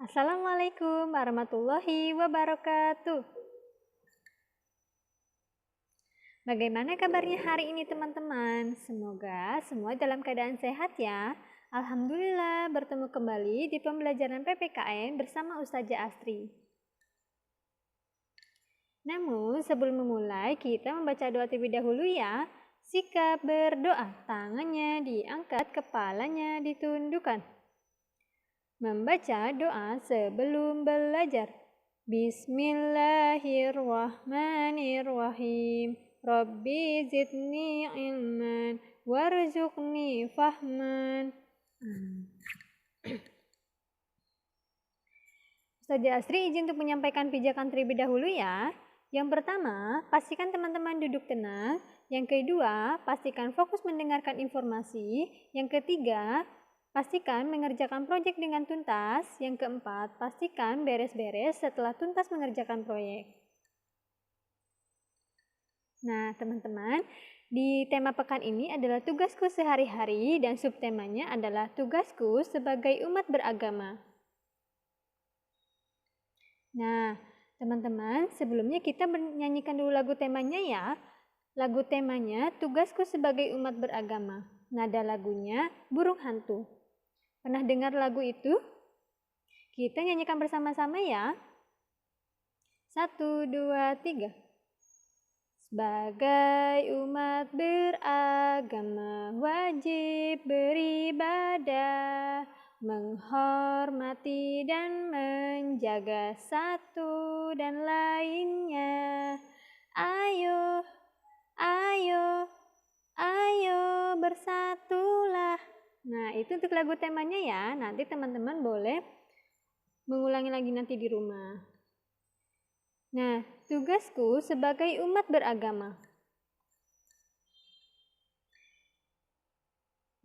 Assalamualaikum warahmatullahi wabarakatuh. Bagaimana kabarnya hari ini teman-teman? Semoga semua dalam keadaan sehat ya. Alhamdulillah bertemu kembali di pembelajaran PPKN bersama Ustazah Astri. Namun sebelum memulai kita membaca doa terlebih dahulu ya. Sikap berdoa, tangannya diangkat, kepalanya ditundukkan. Membaca doa sebelum belajar. Bismillahirrahmanirrahim. Rabbi zidni ilman warzuqni fahman. Ustazah Asri izin untuk menyampaikan pijakan terlebih dahulu ya. Yang pertama, pastikan teman-teman duduk tenang. Yang kedua, pastikan fokus mendengarkan informasi. Yang ketiga, pastikan mengerjakan proyek dengan tuntas. Yang keempat, pastikan beres-beres setelah tuntas mengerjakan proyek. Nah, teman-teman, di tema pekan ini adalah tugasku sehari-hari dan subtemanya adalah tugasku sebagai umat beragama. Nah, teman-teman, sebelumnya kita menyanyikan dulu lagu temanya ya. Lagu temanya tugasku sebagai umat beragama. Nada lagunya Burung Hantu. Pernah dengar lagu itu? Kita nyanyikan bersama-sama ya. 1, 2, 3. Sebagai umat beragama wajib beribadah, menghormati dan menjaga satu dan lainnya. Ayo, ayo, ayo bersatulah. Nah, itu untuk lagu temanya ya. Nanti teman-teman boleh mengulangi lagi nanti di rumah. Nah, tugasku sebagai umat beragama.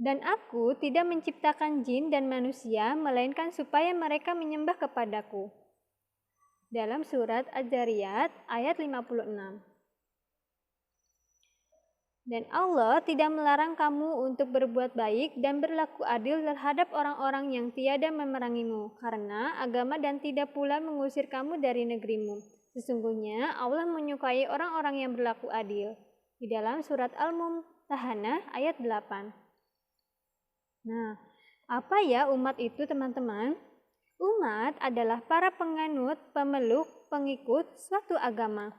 Dan aku tidak menciptakan jin dan manusia, melainkan supaya mereka menyembah kepadaku. Dalam surat Az-Zariyat ayat 56. Dan Allah tidak melarang kamu untuk berbuat baik dan berlaku adil terhadap orang-orang yang tiada memerangimu, karena agama dan tidak pula mengusir kamu dari negerimu. Sesungguhnya Allah menyukai orang-orang yang berlaku adil. Di dalam surat Al-Mumtahanah ayat 8. Nah, apa ya umat itu teman-teman? Umat adalah para penganut, pemeluk, pengikut suatu agama.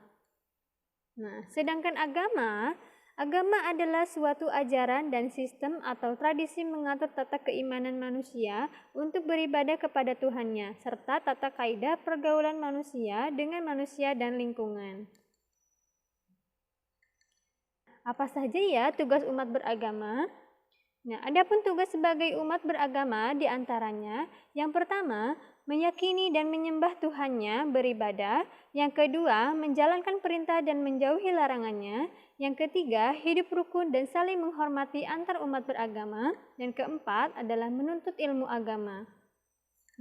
Nah, sedangkan agama adalah suatu ajaran dan sistem atau tradisi mengatur tata keimanan manusia untuk beribadah kepada Tuhannya, serta tata kaidah pergaulan manusia dengan manusia dan lingkungan. Apa saja ya tugas umat beragama? Nah, adapun tugas sebagai umat beragama diantaranya, yang pertama, meyakini dan menyembah Tuhannya, beribadah. Yang kedua, menjalankan perintah dan menjauhi larangannya. Yang ketiga, hidup rukun dan saling menghormati antar umat beragama. Dan keempat adalah menuntut ilmu agama.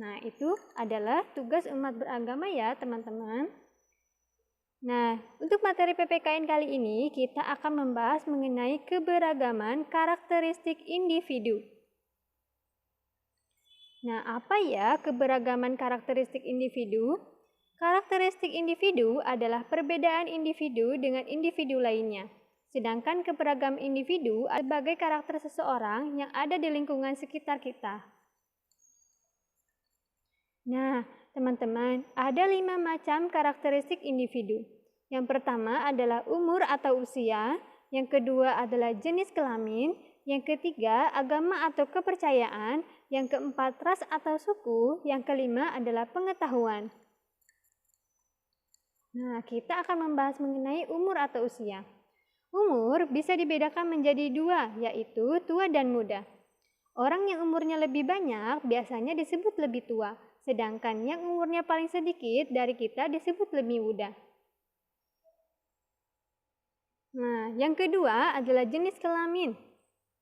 Nah, itu adalah tugas umat beragama ya, teman-teman. Nah, untuk materi PPKN kali ini kita akan membahas mengenai keberagaman karakteristik individu. Nah, apa ya keberagaman karakteristik individu? Karakteristik individu adalah perbedaan individu dengan individu lainnya. Sedangkan keberagaman individu sebagai karakter seseorang yang ada di lingkungan sekitar kita. Nah, teman-teman, ada 5 macam karakteristik individu. Yang pertama adalah umur atau usia, yang kedua adalah jenis kelamin, yang ketiga agama atau kepercayaan, yang keempat ras atau suku, yang kelima adalah pengetahuan. Nah, kita akan membahas mengenai umur atau usia. Umur bisa dibedakan menjadi 2, yaitu tua dan muda. Orang yang umurnya lebih banyak biasanya disebut lebih tua, sedangkan yang umurnya paling sedikit dari kita disebut lebih muda. Nah, yang kedua adalah jenis kelamin.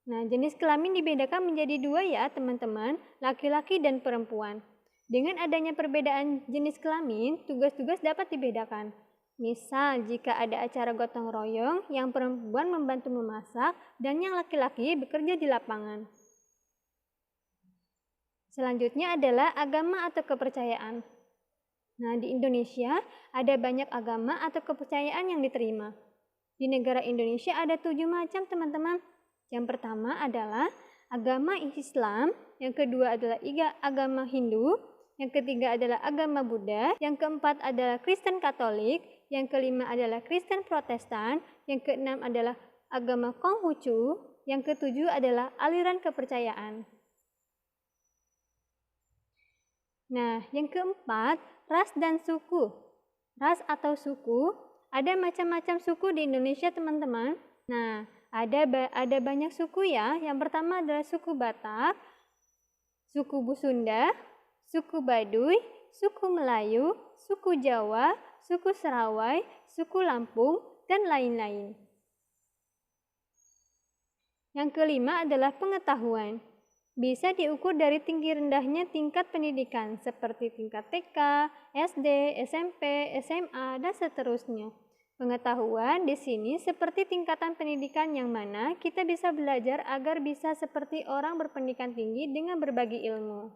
Nah, jenis kelamin dibedakan menjadi 2 ya teman-teman, laki-laki dan perempuan. Dengan adanya perbedaan jenis kelamin, tugas-tugas dapat dibedakan. Misal, jika ada acara gotong royong, yang perempuan membantu memasak dan yang laki-laki bekerja di lapangan. Selanjutnya adalah agama atau kepercayaan. Nah, di Indonesia ada banyak agama atau kepercayaan yang diterima. Di negara Indonesia ada 7 macam, teman-teman. Yang pertama adalah agama Islam, yang kedua adalah agama Hindu, yang ketiga adalah agama Buddha, yang keempat adalah Kristen Katolik, yang kelima adalah Kristen Protestan, yang keenam adalah agama Konghucu, yang ketujuh adalah aliran kepercayaan. Nah, yang keempat, ras dan suku. Ras atau suku, ada macam-macam suku di Indonesia, teman-teman. Nah, ada banyak suku ya. Yang pertama adalah suku Batak, suku Busunda, suku Baduy, suku Melayu, suku Jawa, suku Serawai, suku Lampung, dan lain-lain. Yang kelima adalah pengetahuan. Bisa diukur dari tinggi rendahnya tingkat pendidikan seperti tingkat TK, SD, SMP, SMA, dan seterusnya. Pengetahuan di sini seperti tingkatan pendidikan yang mana kita bisa belajar agar bisa seperti orang berpendidikan tinggi dengan berbagi ilmu.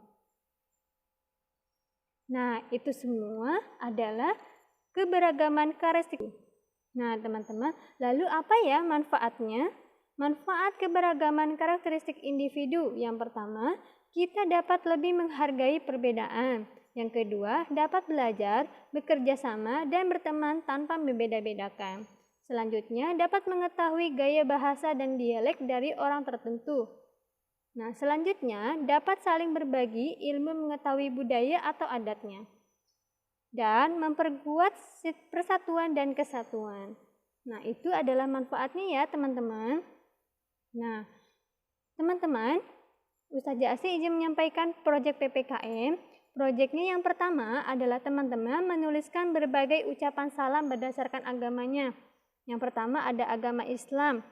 Nah, itu semua adalah keberagaman karakteristik. Nah, teman-teman, lalu apa ya manfaatnya? Manfaat keberagaman karakteristik individu. Yang pertama, kita dapat lebih menghargai perbedaan. Yang kedua, dapat belajar, bekerja sama, dan berteman tanpa membeda-bedakan. Selanjutnya, dapat mengetahui gaya bahasa dan dialek dari orang tertentu. Nah, selanjutnya, dapat saling berbagi ilmu mengetahui budaya atau adatnya. Dan memperkuat persatuan dan kesatuan. Nah, itu adalah manfaatnya ya, teman-teman. Nah, teman-teman, Ustazah Asih izin menyampaikan proyek PPKM. Proyeknya yang pertama adalah teman-teman menuliskan berbagai ucapan salam berdasarkan agamanya. Yang pertama ada agama Islam.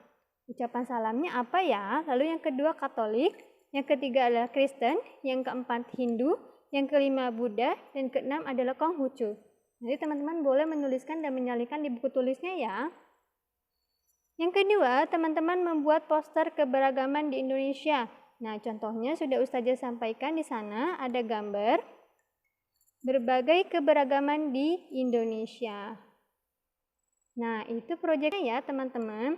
Ucapan salamnya apa ya? Lalu yang kedua Katolik, yang ketiga adalah Kristen, yang keempat Hindu, yang kelima Buddha, dan keenam adalah Konghucu. Jadi teman-teman boleh menuliskan dan menyalikan di buku tulisnya ya. Yang kedua, teman-teman membuat poster keberagaman di Indonesia. Nah, contohnya sudah Ustazah sampaikan di sana, ada gambar berbagai keberagaman di Indonesia. Nah, itu proyeknya ya, teman-teman.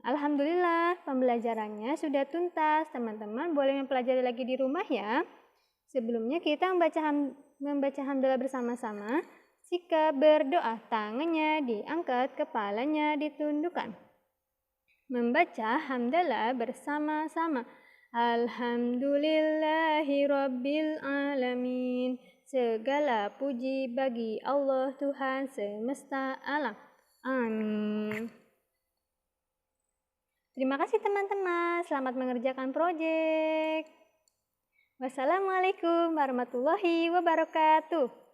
Alhamdulillah, pembelajarannya sudah tuntas. Teman-teman boleh mempelajari lagi di rumah ya. Sebelumnya kita membaca hamdalah bersama-sama. Sikap berdoa, tangannya diangkat, kepalanya ditundukkan. Membaca hamdalah bersama-sama. Alhamdulillahirabbil alamin. Segala puji bagi Allah Tuhan semesta alam. Amin. Terima kasih teman-teman. Selamat mengerjakan proyek. Wassalamualaikum warahmatullahi wabarakatuh.